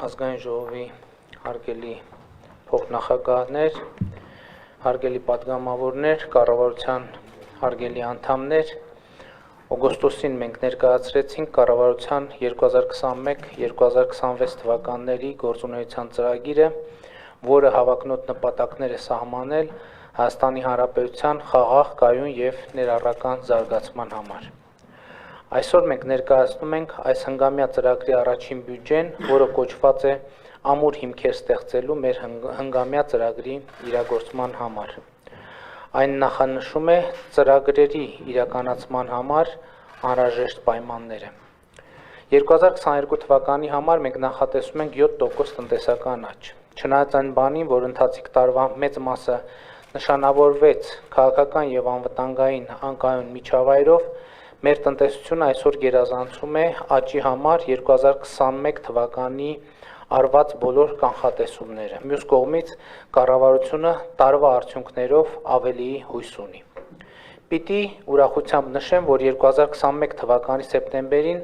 Ազգային ժողովի հարգելի փոխնախագահներ, հարգելի պատգամավորներ, կառավարության հարգելի անդամներ, օգոստոսին մենք ներկայացրեցինք կառավարության 2021-2026 թվականների գործունեության ծրագիրը, որը հավակնոտ նպատակներ է սահմանել Հայաստանի Հանրապետության խաղաղ, կայուն և ներառական զարգացման համար։ Այսօր մենք ներկայացնում ենք այս հնգամյա ծրագրի առաջին բյուջեն, որը կոչված է ամուր հիմքեր ստեղծելու մեր հնգամյա ծրագրի իրագործման համար։ Այն նախանշում է ծրագրերի իրականացման համար անհրաժեշտ պայմանները։ 2022 թվականի համար մենք նախատեսում ենք 7% տնտեսական աճ։ Չնայած այն բանին, որ ընթացիկ տարվա մեծ մասը նշանավորվեց քաղաքական և անվտանգային անկայուն միջավայրով, մեր տնտեսությունը այսօր գերազանցում է աճի համար 2021 թվականի արված բոլոր կանխատեսումները։ Մյուս կողմից կառավարությունը տարվա արդյունքներով ավելի հույս ունի։ Պիտի ուրախությամբ նշեմ, որ 2021 թվականի սեպտեմբերին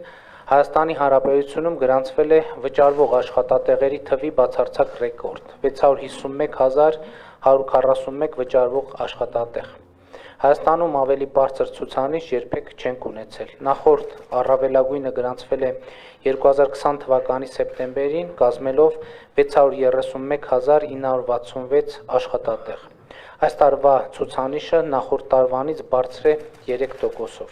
Հայաստանի Հանրապետությունում գրանցվել է վճարվող աշխատատեղերի թվի բացարձակ ռեկորդ՝ 650,141 վճարվող աշխատատեղ։ Հայաստանում ավելի բարձր ցուցանիշ երբեք չենք ունեցել։ Նախորդ առավելագույնը գրանցվել է 2020 թվականի սեպտեմբերին, կազմելով 631,966 աշխատատեղ։ Այս տարվա ցուցանիշը նախորդ տարվանից բարձր է 3%-ով։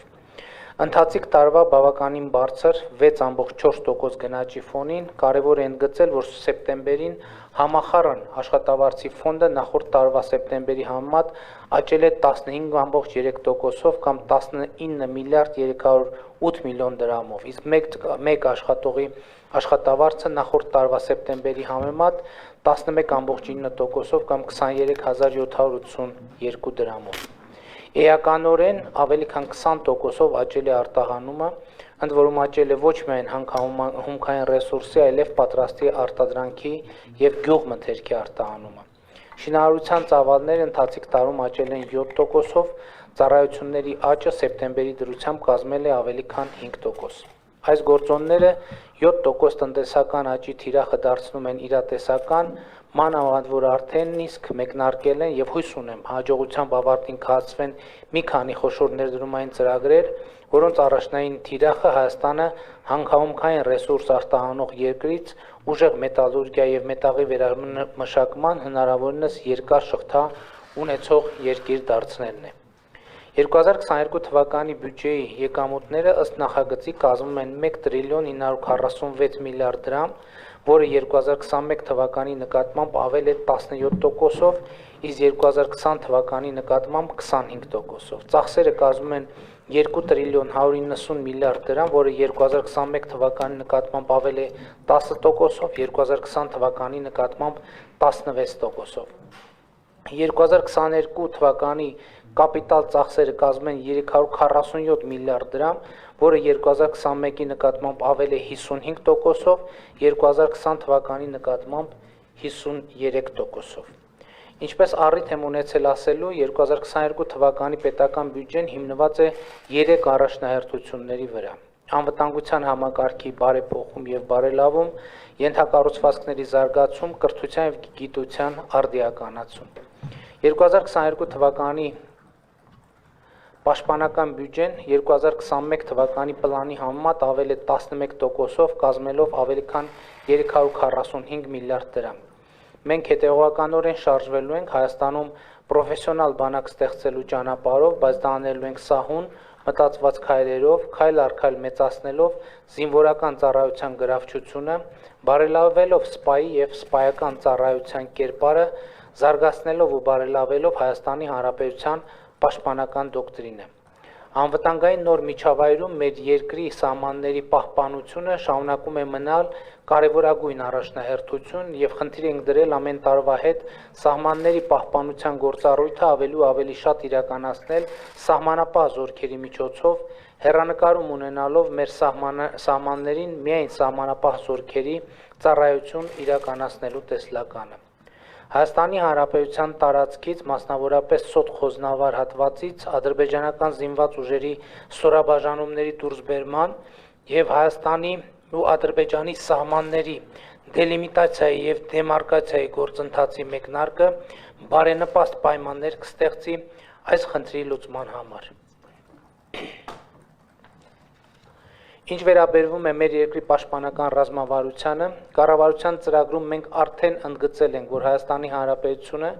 Ընթացիկ տարվա բավականին բարձր 6,4% գնաճի ֆոնին կարևոր է ընդգծել, որ սեպտեմբերին համախառն աշխատավարձի ֆոնդը նախորդ տարվա սեպտեմբերի համեմատ աճել է 15,3%-ով կամ 19 միլիարդ 308 միլիոն դրամով, իսկ մեկ աշխատողի աշխատավարձը նախորդ տարվա սեպտեմբերի համեմատ 11,9%-ով կամ 23,782 դրամով։ Էականորեն ավելի քան 20%-ով աճել է արտահանումը, ընդ որում աճել է ոչ միայն հումքային ռեսուրսի, այլև պատրաստի արտադրանքի և գյուղմթերքի արտահանումը։ Շինարարության ծավալները ընթացիկ տարում աճել են 7%-ով, ծառայությունների աճը սեպտեմբերի դրությամբ կազմել է ավելի քան 5%։ Այս գործոնները 7% տնտեսական աճի թիրախը դարձնում են իրատեսական, մանավանդ որ արդեն իսկ մեկնարկել են և հույս ունեմ հաջողությամբ ավարտին կհասցվեն մի քանի խոշոր ներդրումային ծրագրեր, որոնց առաջնային թիրախը Հայաստանը հանքահումքային ռեսուրս արտահանող երկրից ուժեղ մետալուրգիա և մետաղի վերամշակման հնարավորինս երկար շղթա ունեցող երկիր դարձնելն է։ 2022 թվականի բյուջեի եկամուտները ըստ նախագծի կազմում են 1 տրիլիոն 946 միլիարդ դրամ, որը 2021 թվականի նկատմամբ ավել է 17%-ով, իսկ 2020 թվականի նկատմամբ 25%-ով։ Ծախսերը կազմում են 2 տրիլիոն 190 միլիարդ դրամ, որը 2021 թվականի նկատմամբ ավել է 10%-ով, 2020 թվականի նկատմամբ 16%-ով։ 2022 թվականի կապիտալ ծախսերը կազմում են 347 միլիարդ դրամ, որը 2021-ի նկատմամբ ավել է 55%-ով, 2020 թվականի նկատմամբ 53%-ով։ Ինչպես առիթ եմ ունեցել ասելու, 2022 թվականի պետական բյուջեն հիմնված է 3 առաջնահերթությունների վրա՝ անվտանգության համակարգի բարեփոխում և բարելավում, ենթակառուցվածքների զարգացում, կրթության և գիտության արդիականացում։ 2022 թվականի պաշտպանական բյուջեն 2021 թվականի պլանի համեմատ ավել է 11%-ով, կազմելով ավելի քան 345 միլիարդ դրամ։ Մենք հետևողականորեն շարժվելու ենք Հայաստանում պրոֆեսիոնալ բանակ ստեղծելու ճանապարհով, բայց դա անելու ենք սահուն, մտածված քայլերով, քայլ առ քայլ մեծացնելով զինվորական ծառայության գրավչությունը, բարելավելով սպայի և սպայական ծառայության կերպարը, զարգացնելով ու բարելավելով Հայաստանի Հանրապետության պաշտպանական դոկտրինը։ Անվտանգային նոր միջավայրում մեր երկրի սահմանների պահպանությունը շարունակում է մնալ կարևորագույն առաջնահերթություն և խնդիր ենք դրել ամեն տարվա հետ սահմանների պահպանության գործառույթը ավելի ու ավելի շատ իրականացնել սահմանապահ զորքերի միջոցով, հեռանկարում ունենալով մեր սահմաններին միայն սահմանապահ զորքերի ծառայություն իրականացնելու տեսլականը։ Հայաստանի Հանրապետության տարածքից, մասնավորապես Սոտ Խոզնավար հատվածից ադրբեջանական զինված ուժերի ստորաբաժանումների դուրսբերման և Հայաստանի ու Ադրբեջանի սահմանների դելիմիտացիայի եւ դեմարկացիայի գործընթացի մեկնարկը բարենպաստ պայմաններ կստեղծի այս խնդրի լուծման համար։ Ինչ վերաբերվում է մեր երկրի պաշտպանական ռազմավարությանը, կառավարության ծրագրում մենք արդեն ընդգծել ենք, որ Հայաստանի Հանրապետությունը,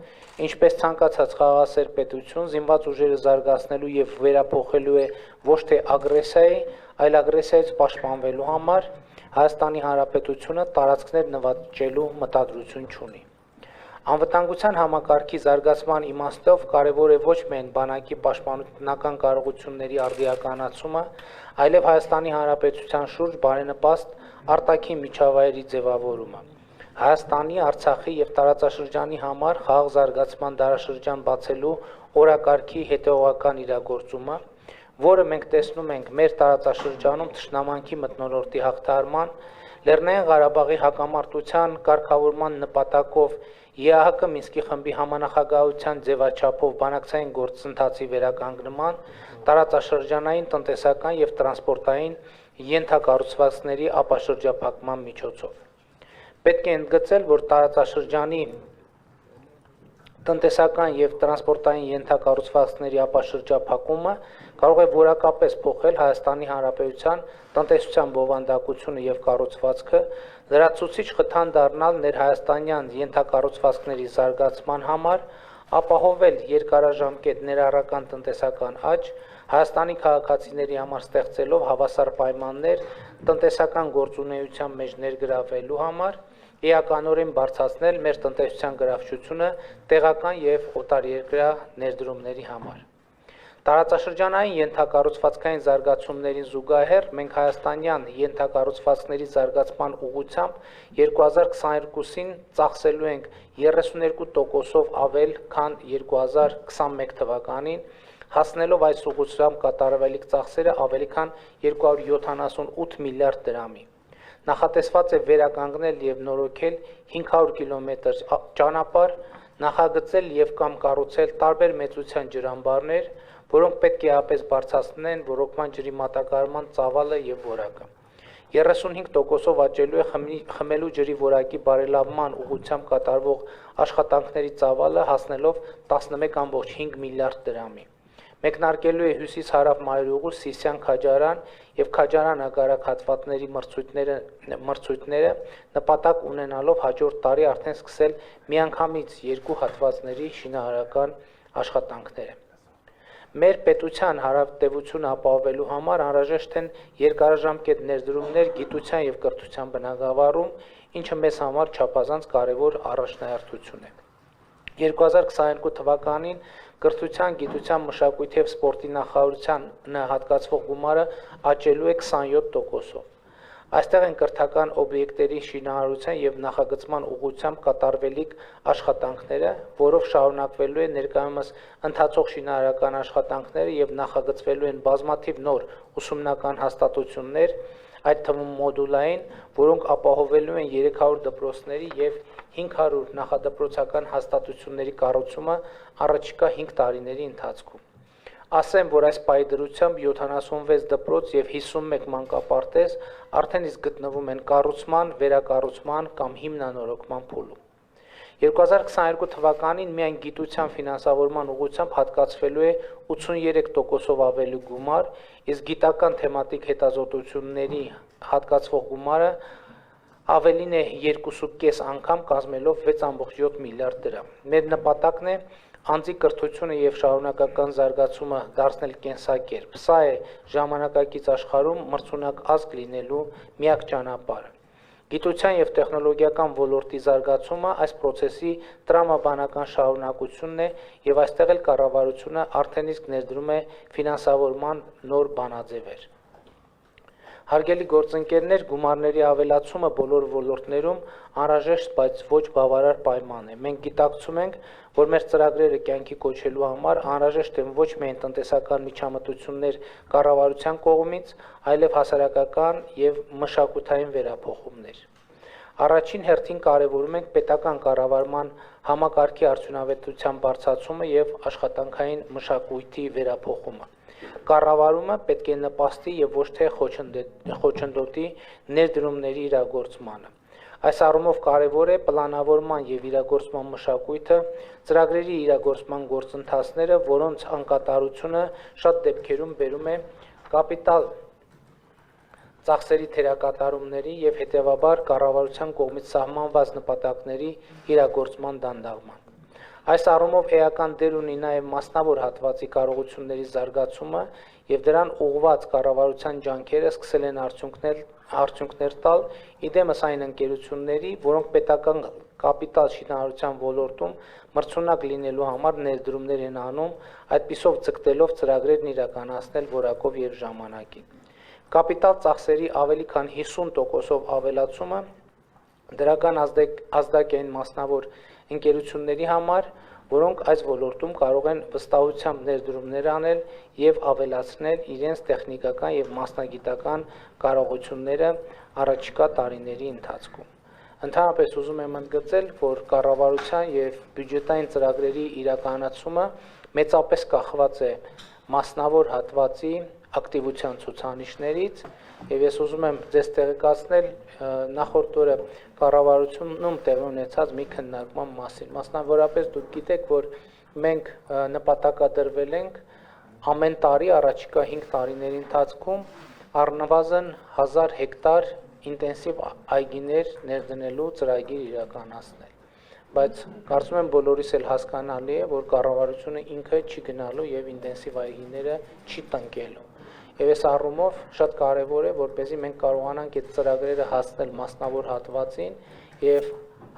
ինչպես ցանկացած խաղաղասեր պետություն, զինված ուժերը զարգացնելու եւ վերափոխելու է ոչ թե ագրեսիայի, այլ ագրեսիայից պաշտպանվելու համար Հայաստանի Հանրապետությունը տարածքներ նվաճելու մտադրություն չունի։ Անվտանգության համակարգի զարգացման իմաստով կարևոր է ոչ միայն բանակի պաշտպանության կարողությունների արդիականացումը, այլև Հայաստանի Հանրապետության շուրջ բարենպաստ արտաքին միջավայրի ձևավորումը։ Հայաստանի, Արցախի եւ տարածաշրջանի համար խաղաղ զարգացման դարաշրջան բացելու օրակարգի հետեւողական իրագործումը, որը մենք տեսնում ենք մեր տարածաշրջանում թշնամանքի մթնոլորտի հաղթահարման, Լեռնային Ղարաբաղի հակամարտության կարգավորման նպատակով ԵԱՀԿ Մինսկի խմբի համանախագահության ձևաչափով բանակցային գործընթացի վերականգնման, տարածաշրջանային տնտեսական եւ տրանսպորտային ենթակառուցվածքների ապաշրջափակման միջոցով։ Պետք է ընդգծել, որ տարածաշրջանի տնտեսական եւ տրանսպորտային ենթակառուցվածքների ապաշրջափակումը կարող է որակապես փոխել Հայաստանի Հանրապետության տնտեսության բովանդակությունը եւ կառուցվածքը, լրացուցիչ խթան դառնալ ներհայաստանյան ենթակառուցվածքների զարգացման համար, ապահովել երկարաժամկետ ներառական տնտեսական աճ, Հայաստանի քաղաքացիների համար ստեղծելով հավասար պայմաններ տնտեսական գործունեության մեջ ներգրավելու համար, էականորեն բարձրացնել մեր տնտեսության գրավչությունը տեղական եւ օտարերկրյա ներդրումների համար։ Տարածաշրջանային ենթակառուցվածքային զարգացումներին զուգահեռ մենք հայաստանյան ենթակառուցվածքների զարգացման ուղղությամբ 2022-ին ծախսելու ենք 32%-ով ավել, քան 2021 թվականին, հասնելով այս ուղղությամբ կատարվելիք ծախսերը ավելի քան 278 միլիարդ դրամի։ Նախատեսված է վերականգնել եւ նորոգել 500 կիլոմետր ճանապարհ, նախագծել եւ կամ կառուցել տարբեր մեծության ջրամբարներ, որոնք պետք է ապես բարձրացնեն ռոռոկման ջրի մատակարարման ծավալը եւ որակը։ 35%-ով աճելու է խմելու ջրի որակի բարելավման ուղղությամբ կատարվող աշխատանքների ծավալը, հասնելով 11.5 միլիարդ դրամի։ Մեկնարկելու է հյուսիս-հարավ մայրուղու Սիսիան-Քաջարան եւ Քաջարան-Ագարակ հատվածների մրցույթները նպատակ ունենալով հաջորդ տարի արդեն սկսել միանգամից երկու հատվածների շինարարական աշխատանքները։ Մեր պետության հարաբերությունը ապահովելու համար անհրաժեշտ են երկարաժամկետ ներդրումներ գիտության եւ կրթության բնագավառում, ինչը մեզ համար չափազանց կարևոր առաջնահերթություն է։ 2022 թվականին կրթության, գիտության, մշակույթի եւ սպորտի նախարարության հատկացվող գումարը աճելու է 27%-ով։ Այստեղ են կրթական օբյեկտերի շինարարության եւ նախագծման ուղղությամբ կատարվելիք աշխատանքները, որով շարունակվելու է ներկայումս ընթացող շինարարական աշխատանքները եւ նախագծվելու են բազմաթիվ նոր ուսումնական հաստատություններ, այդ թվում մոդուլային, որոնք ապահովելու են 300 դպրոցների եւ 500 նախադպրոցական հաստատությունների կառուցումը առաջիկա 5 տարիների ընթացքում։ Ասեմ, որ այս պայդրությամբ 76 դպրոց եւ 51 մանկապարտեզ արդեն իսկ գտնվում են կառուցման, վերակառուցման կամ հիմնանորոգման փուլում։ 2022 թվականին միայն գիտության ֆինանսավորման ուղղությամբ հատկացվելու է 83%-ով ավելի գումար, իսկ գիտական թեմատիկ հետազոտությունների հատկացվող գումարը ավելին է 2.5 անգամ կազմելով 6.7 միլիարդ դրամ։ Մեր նպատակն է անձի կրթությունը եւ շարունակական զարգացումը դարձնել կենսակերպ։ Սա է ժամանակակից աշխարհում մրցունակ ազգ լինելու միակ ճանապարհը։ Գիտության եւ տեխնոլոգիական ոլորտի զարգացումը այս process-ի տրամաբանական շարունակությունն է եւ այստեղ էլ կառավարությունը արդեն իսկ ներդրում է ֆինանսավորման նոր բանաձևեր։ Հարգելի գործընկերներ, գումարների ավելացումը բոլոր ոլորտներում անհրաժեշտ, բայց ոչ բավարար պայման է։ Մենք գիտակցում ենք, որ մեր ծրագրերը կյանքի կոչելու համար անհրաժեշտ են ոչ միայն տնտեսական միջամտություններ կառավարության կողմից, այլև հասարակական եւ մշակութային վերափոխումներ։ Առաջին հերթին կարևորում ենք պետական կառավարման համակարգի արդյունավետության բարձրացումը եւ աշխատանքային մշակույթի վերափոխումը։ Կառավարումը պետք է նպաստի եւ ոչ թե խոչընդոտի ներդրումների իրագործմանը։ Այս առումով կարևոր է պլանավորման եւ իրագործման մշակույթը, ծրագրերի իրագործման գործընթացները, որոնց անկատարությունը շատ դեպքերում բերում է կապիտալ ծախսերի թերակատարումների եւ հետեւաբար կառավարության կողմից սահմանված նպատակների իրագործման դանդաղման։ Այս առումով էական դեր ունի նաև մասնավոր հատվածի կարողությունների զարգացումը եւ դրան ուղղված կառավարության ջանքերը սկսել են արդյունքներ տալ իդեմս այն ընկերությունների, որոնք պետական կապիտալ շինարարության ոլորտում մրցունակ լինելու համար ներդրումներ են անում, այդպիսով ձգտելով ծրագրերն իրականացնել որակով եւ ժամանակին։ Կապիտալ ծախսերի ավելի քան 50%-ով ավելացումը դրական ազդակ են մասնավոր ընկերությունների համար, որոնք այս ոլորտում կարող են վստահությամբ ներդրումներ անել եւ ավելացնել իրենց տեխնիկական եւ մասնագիտական կարողությունները առաջիկա տարիների ընթացքում։ Ընդհանրապես ուզում եմ ընդգծել, որ կառավարության եւ բյուջետային ծրագրերի իրականացումը մեծապես կախված է մասնավոր հատվածի ակտիվության ցուցանիշներից եւ ես ուզում եմ ձեզ տեղեկացնել նախորդ օրը կառավարությունում տեղի ունեցած մի քննարկման մասին։ Մասնավորապես դուք գիտեք, որ մենք նպատակադրվել ենք ամեն տարի առաջիկա 5 տարիների ընթացքում առնվազն 1000 հեկտար ինտենսիվ այգիներ ներդնելու ծրագիր իրականացնել։ Բայց կարծում եմ բոլորիս էլ հասկանալի է, որ կառավարությունը ինքը չի գնալու եւ ինտենսիվ այգիները չի տնկելու։ Եվ այս առումով շատ կարևոր է, որպեսզի մենք կարողանանք այդ ծրագրերը հասնել մասնավոր հատվածին եւ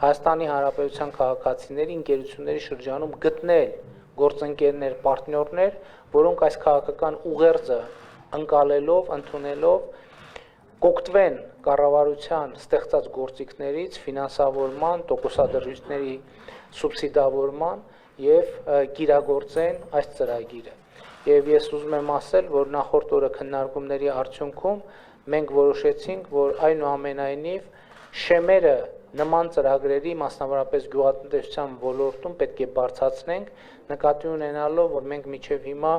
Հայաստանի Հանրապետության քաղաքացիների ընկերությունների շրջանում գտնել գործընկերներ, պարտներներ, որոնք այս քաղաքական ուղերձը ընկալելով, ընդունելով կօգտվեն կառավարության ստեղծած գործիքներից, ֆինանսավորման, տոկոսադրույթների սուբսիդավորման եւ կիրագործեն այս ծրագիրը։ Եվ ես ուզում եմ ասել, որ նախորդ օրը քննարկումների արդյունքում մենք որոշեցինք, որ այնուամենայնիվ շեմերը նման ծրագրերի, մասնավորապես գյուղատնտեսության ոլորտում պետք է բարձրացնենք, նկատի ունենալով, որ մենք մինչև հիմա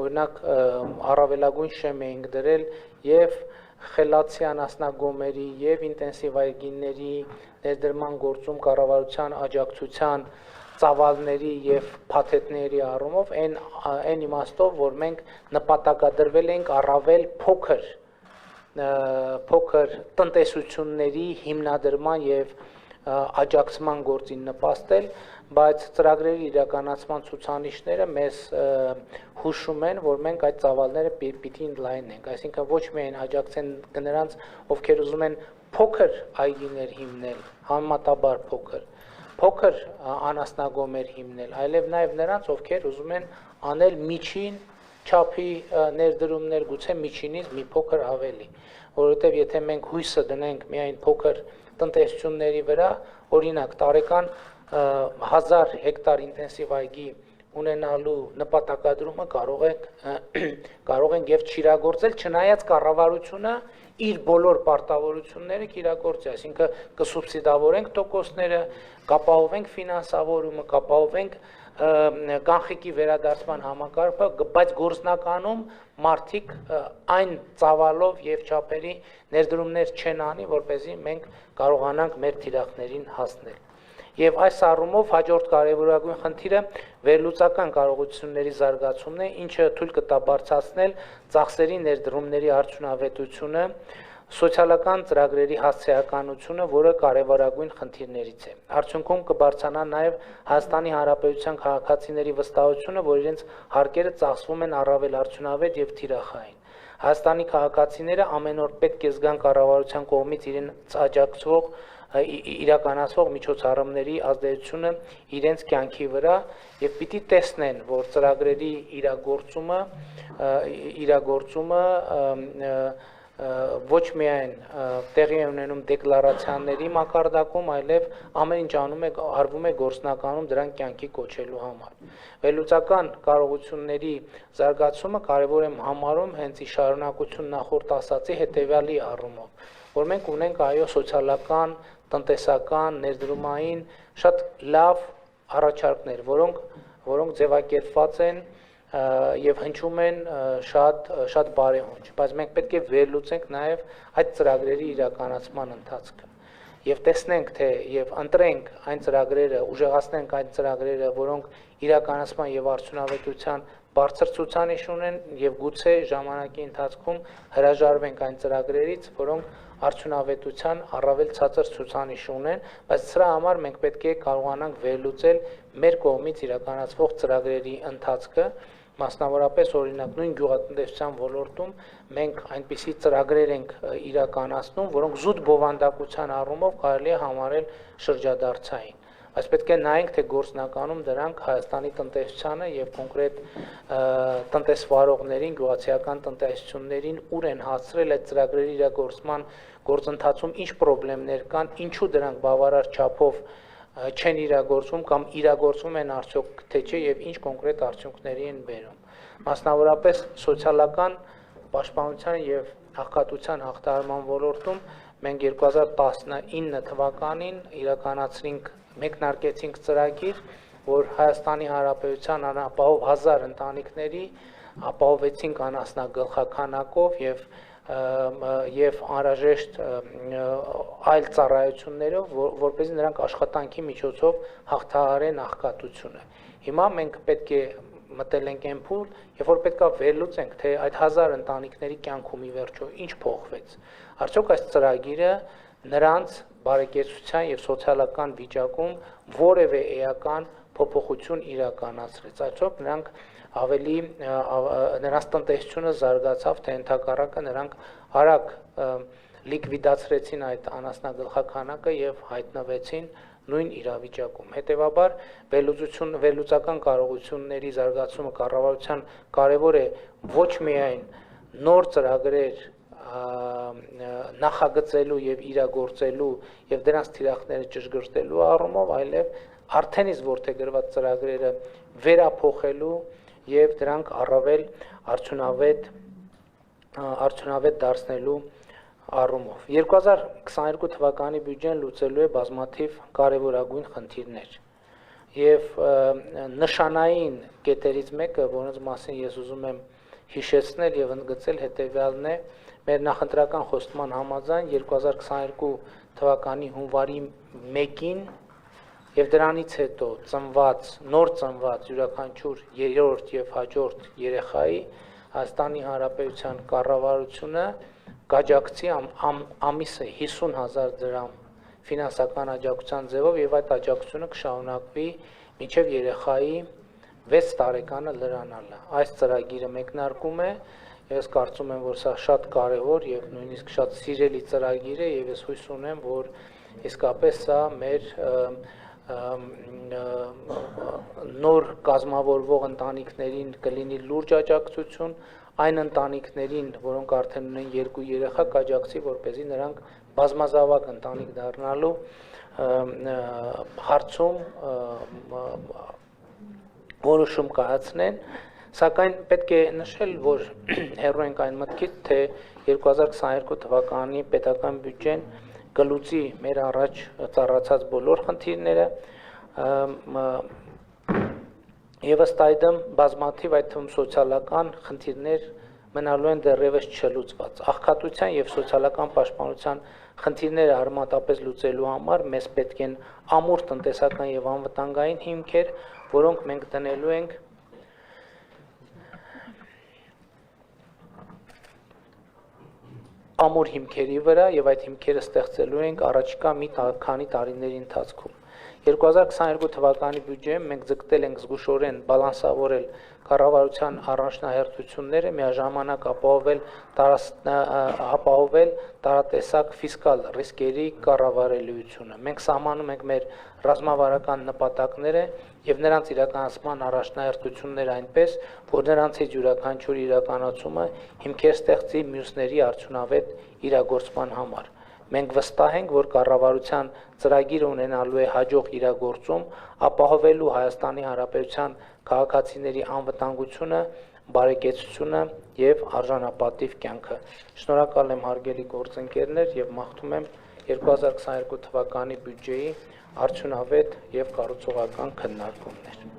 օրինակ առավելագույն շեմ էինք դրել եւ խելացի անասնագոմերի եւ ինտենսիվ այգիների ներդրման գործում կառավարության աջակցության ծավալների եւ փաթեթների առումով այն իմաստով, որ մենք նպատակադրվել ենք առավել փոքր տնտեսությունների հիմնադրման եւ աջակցման գործին նպաստել, բայց ծրագրերի իրականացման ցուցանիշները մեզ հուշում են, որ մենք այդ ծավալները պիտի ընդլայնենք, այսինքն ոչ միայն աջակցենք նրանց, ովքեր ուզում են փոքր այգիներ հիմնել, համեմատաբար փոքր անասնագոմեր հիմնել, այլև նաև նրանց, ովքեր ուզում են անել միջին չափի ներդրումներ, գուցե միջինից մի փոքր ավելի, որովհետև եթե մենք հույսը դնենք միայն փոքր տնտեսությունների վրա, օրինակ տարեկան 1000 հեկտար ինտենսիվ այգի ունենալու նպատակադրումը կարող ենք եւ չիրագործել, չնայած կառավարությունը իր բոլոր պարտավորությունները կիրագործի, այսինքն կսուբսիդավորենք տոկոսները, կապահովենք ֆինանսավորումը, կապահովենք կանխիկի վերադարձման համակարգը, բայց գործնականում մարդիկ այն ծավալով եւ չափերի ներդրումներ չեն անի, որպեսզի մենք կարողանանք մեր թիրախներին հասնել։ Եվ այս առումով հաջորդ կարևորագույն խնդիրը վերլուծական կարողությունների զարգացումն է, ինչը թույլ կտա բարձրացնել ծախսերի ներդրումների արդյունավետությունը, սոցիալական ծրագրերի հասցեականությունը, որը կարևորագույն խնդիրներից է։ Արդյունքում կբարձրանա նաև Հայաստանի Հանրապետության քաղաքացիների վստահությունը, որ իրենց հարկերը ծախսվում են առավել արդյունավետ եւ թիրախային։ Հայաստանի քաղաքացիները ամեն օր պետք է զգան կառավարության կողմից իրենց աջակցվող իրականացվող միջոցառումների ազդեցությունը իրենց կյանքի վրա եւ պիտի տեսնեն, որ ծրագրերի իրագործումը ոչ միայն տեղի է ունենում դեկլարացիաների մակարդակում, այլև ամեն ինչ արվում է գործնականում դրան կյանքի կոչելու համար։ Վերլուծական կարողությունների զարգացումը կարևոր եմ համարում հենց ի շարունակություն նախորդ ասացի հետեւյալի առումով, որ մենք ունենք այո սոցիալական, տնտեսական, ներդրումային շատ լավ առաջարկներ, որոնք ձևակերպված են եւ հնչում են շատ բարեհոնջ, բայց մենք պետք է վերլուծենք նաեւ այդ ծրագրերի իրականացման ընթացքը։ եւ տեսնենք թե եւ ընտրենք այն ծրագրերը, ուժեղացնենք այն ծրագրերը, որոնք իրականացման եւ արդյունավետության բարձր ցուցանիշ ունեն եւ գուցե ժամանակի ընթացքում հրաժարվենք այն ծրագրերից, որոնք արդյունավետության առավել ցածր ցուցանիշ ունեն, բայց սրա համար մենք պետք է կարողանանք վերլուծել մեր կողմից իրականացվող ծրագրերի ընթացքը, մասնավորապես օրինակ նույն գյուղատնտեսության ոլորտում մենք այնպիսի ծրագրեր ենք իրականացնում, որոնք զուտ բովանդակության առումով կարելի է համարել շրջադարձային։ Այս պետք է նայենք, թե գործնականում դրանք Հայաստանի տնտեսությանը եւ կոնկրետ տնտեսվարողներին, գյուղացիական տնտեսություններին ուր են հասցրել այդ ծրագրերի իրագործման գործընթացում ինչ խնդիրներ կան, ինչու դրանք բավարար չափով չեն իրագործվում կամ իրագործվում են արդյոք թե չէ եւ ինչ կոնկրետ արդյունքների են բերում։ Մասնավորապես սոցիալական պաշտպանության եւ աղքատության հաղթահարման ոլորտում մենք 2019 թվականին իրականացրինք մեկնարկեցինք ծրագիր, որ Հայաստանի Հանրապետության անապահով 1000 ընտանիքների ապահովեցինք անասնագլխաքանակով եւ անհրաժեշտ այլ ծառայություններով, որպեսզի նրանք աշխատանքի միջոցով հաղթահարեն աղքատությունը։ Հիմա մենք պետք է մտել ենք այն փուլ, երբ որ պետք է վերլուծենք, թե այդ 1000 ընտանիքների կյանքում ի վերջո ինչ փոխվեց։ Արդյոք այս ծրագիրը նրանց բարեկեցության եւ սոցիալական վիճակում որևէ էական փոփոխություն իրականացրեց։ Արդյոք նրանք ավելի նրանց տնտեսությունը զարգացավ, թե ընդհակառակը նրանք արագ լիկվիդացրեցին այդ անասնագլխաքանակը եւ հայտնվեցին նույն իրավիճակում։ Հետևաբար վերլուծական կարողությունների զարգացումը կառավարության կարևոր է ոչ միայն նոր ծրագրեր նախագծելու եւ իրագործելու եւ դրանց թիրախները ճշգրտելու առումով, այլև արդեն իսկ որդեգրված ծրագրերը վերափոխելու եւ դրանք առավել արդյունավետ դարձնելու առումով։ 2022 թվականի բյուջեն լուծելու է բազմաթիվ կարևորագույն խնդիրներ եւ նշանային կետերից մեկը, որոնց մասին ես ուզում եմ հիշեցնել եւ ընդգծել, հետեւյալն է. մեր նախընտրական խոստման համաձայն 2022 թվականի հունվարի 1-ին եւ դրանից հետո նոր ծնված յուրաքանչյուր երրորդ եւ հաջորդ երեխայի Հայաստանի Հանրապետության կառավարությունը կաջակցի ամիսը 50,000 դրամ ֆինանսական աջակցության ձևով եւ այդ աջակցությունը կշարունակվի մինչեւ երեխայի 6 տարեկանը լրանալը։ Այս ծրագիրը մեկնարկում է, ես կարծում եմ, որ սա շատ կարևոր եւ նույնիսկ շատ սիրելի ծրագիր է եւ ես հույս ունեմ, որ իսկապես սա մեր նոր կազմավորվող ընտանիքներին կլինի լուրջ աջակցություն, այն ընտանիքներին, որոնք արդեն ունեն 2 երեխա, կաջակցի, որպեսզի նրանք բազմազավակ ընտանիք դառնալու հարցում որոշում կայացնեն, սակայն պետք է նշել, որ հեռու ենք այն մտքից, թե 2022 թվականի պետական բյուջեն կլուծի մեր առաջ ծառացած բոլոր խնդիրները եւ ըստ այդմ բազմաթիվ այդ թվում սոցիալական խնդիրներ մնալու են դեռևս չլուծված։ Աղքատության եւ սոցիալական պաշտպանության խնդիրները արմատապես լուծելու համար մեզ պետք են ամուր տնտեսական եւ անվտանգային հիմքեր, որոնք մենք դնելու ենք ամուր հիմքերի վրա եւ այդ հիմքերը ստեղծելու ենք առաջիկա մի քանի տարիների ընթացքում։ 2022 թվականի բյուջեում մենք ձգտել ենք զգուշորեն բալանսավորել կառավարության առաջնահերթությունները, միաժամանակ ապահովել տարատեսակ ֆիսկալ ռիսկերի կառավարելիությունը։ Մենք սահմանում ենք մեր ռազմավարական նպատակները եւ նրանց իրականացման առաջնահերթությունները այնպես, որ նրանցից յուրաքանչյուրի իրականացումը հիմքեր ստեղծի մյուսների արդյունավետ իրագործման համար։ Մենք վստահ ենք, որ կառավարության ծրագիրը ունենալու է հաջող իրագործում, ապահովելու Հայաստանի Հանրապետության քաղաքացիների անվտանգությունը, բարեկեցությունը եւ արժանապատիվ կյանքը։ Շնորհակալ եմ հարգելի գործընկերներ եւ մաղթում եմ 2022 թվականի բյուջեի արդյունավետ եւ կառուցողական քննարկումներ։